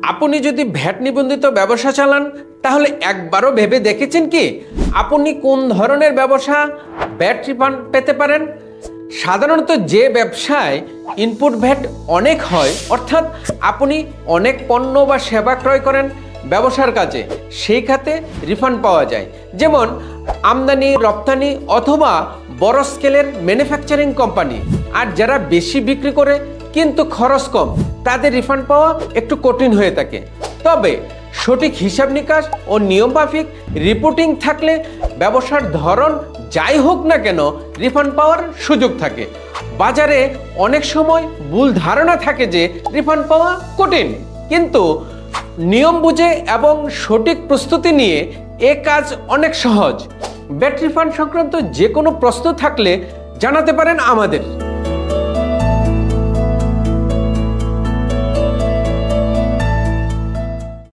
আপনি যদি ভ্যাট নিবন্ধিত ব্যবসা চালান তাহলে একবারও ভেবে দেখেছেন কি আপনি কোন ধরনের ব্যবসা ভ্যাট রিফান্ড পেতে পারেন? সাধারণত যে ব্যবসায় ইনপুট ভ্যাট অনেক হয়, অর্থাৎ আপনি অনেক পণ্য বা সেবা ক্রয় করেন ব্যবসার কাজে, সেই খাতে রিফান্ড পাওয়া যায়। যেমন আমদানি রপ্তানি অথবা বড় স্কেলের ম্যানুফ্যাকচারিং কোম্পানি। আর যারা বেশি বিক্রি করে কিন্তু খরচ কম, তাদের রিফান্ড পাওয়া একটু কঠিন হয়ে থাকে। তবে সঠিক হিসাব নিকাশ ও নিয়মমাফিক রিপোর্টিং থাকলে ব্যবসার ধরন যাই হোক না কেন রিফান্ড পাওয়ার সুযোগ থাকে। বাজারে অনেক সময় ভুল ধারণা থাকে যে রিফান্ড পাওয়া কঠিন, কিন্তু নিয়ম বুঝে এবং সঠিক প্রস্তুতি নিয়ে এ কাজ অনেক সহজ। ভ্যাট রিফান্ড সংক্রান্ত যে কোনো প্রশ্ন থাকলে জানাতে পারেন আমাদের।